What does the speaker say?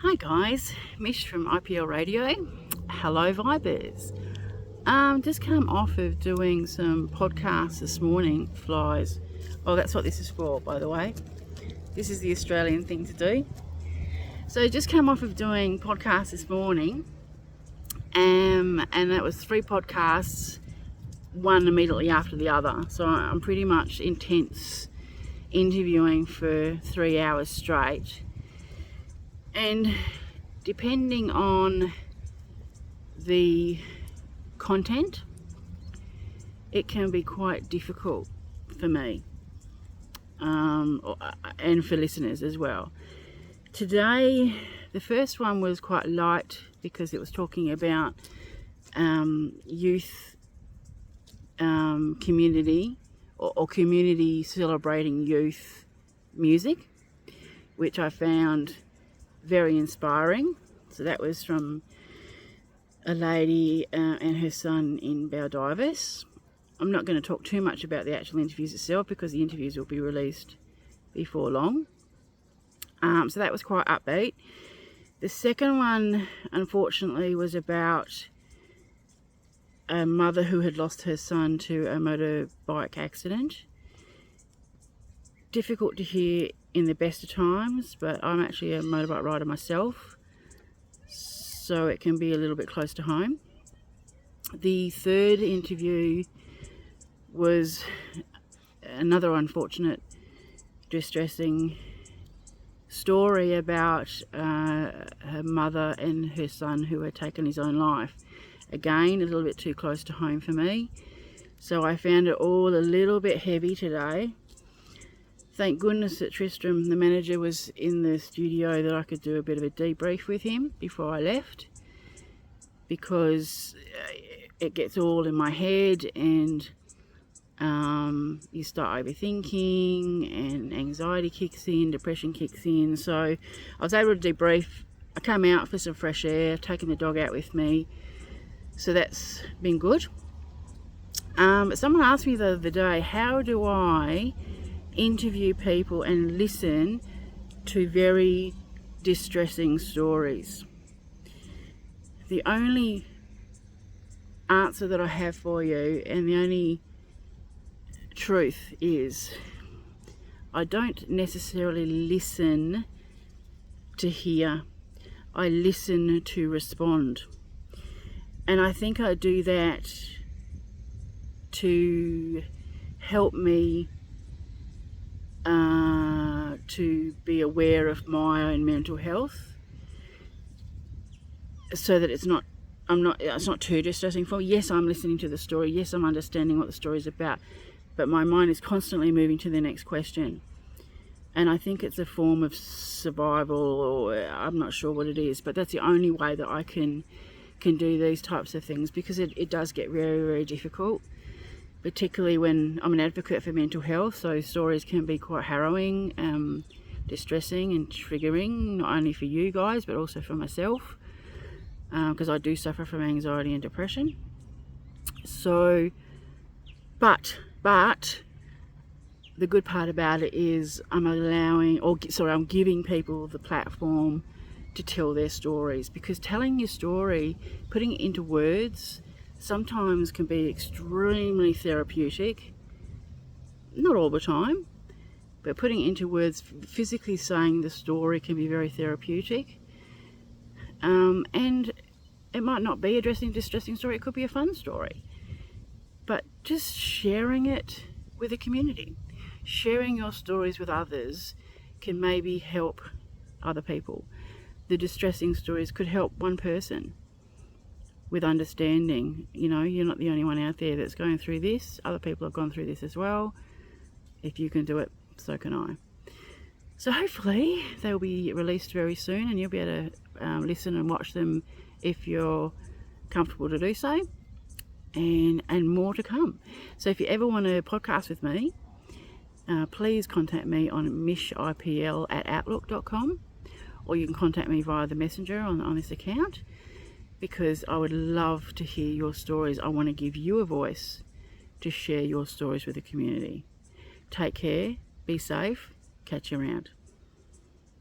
Hi guys, Mish from IPL Radio. Hello Vibers. Just come off of doing some podcasts this morning, flies. Oh, that's what this is for, by the way. This is the Australian thing to do. So just come off of doing podcasts this morning, and that was 3 podcasts, one immediately after the other. So I'm pretty much intense interviewing for 3 hours straight. And depending on the content, it can be quite difficult for me and for listeners as well. Today, the first one was quite light because it was talking about youth community or community celebrating youth music, which I found very inspiring. So that was from a lady and her son in Baldivis. I'm not going to talk too much about the actual interviews itself because the interviews will be released before long. So that was quite upbeat. The second one, unfortunately, was about a mother who had lost her son to a motorbike accident. Difficult to hear in the best of times, but I'm actually a motorbike rider myself, so it can be a little bit close to home. The third interview was another unfortunate, distressing story about her mother and her son who had taken his own life. Again, a little bit too close to home for me, so I found it all a little bit heavy today. Thank goodness that Tristram, the manager, was in the studio that I could do a bit of a debrief with him before I left, because it gets all in my head and you start overthinking and anxiety kicks in, depression kicks in. So I was able to debrief. I came out for some fresh air, taking the dog out with me, so that's been good. But someone asked me the other day, how do I interview people and listen to very distressing stories? The only answer that I have for you, and the only truth, is I don't necessarily listen to hear. I listen to respond. And I think I do that to help me to be aware of my own mental health, so that it's not too distressing for me. Yes, I'm listening to the story. Yes, I'm understanding what the story is about, but my mind is constantly moving to the next question. And I think it's a form of survival, or I'm not sure what it is, but that's the only way that I can do these types of things, because it does get very, very difficult, particularly when I'm an advocate for mental health. So stories can be quite harrowing, distressing and triggering, not only for you guys but also for myself, because I do suffer from anxiety and depression. So but the good part about it is I'm giving people the platform to tell their stories, because telling your story, putting it into words, sometimes can be extremely therapeutic. Not all the time, but putting it into words, physically saying the story, can be very therapeutic. And it might not be a distressing story, it could be a fun story. But just sharing it with a community, sharing your stories with others, can maybe help other people. The distressing stories could help one person with understanding. You know, you're not the only one out there that's going through this. Other people have gone through this as well. If you can do it, so can I. So hopefully they'll be released very soon, and you'll be able to listen and watch them if you're comfortable to do so, and more to come. So if you ever want to podcast with me, please contact me on mishipl@outlook.com, or you can contact me via the messenger on this account, because I would love to hear your stories. I want to give you a voice to share your stories with the community. Take care, be safe, catch you around.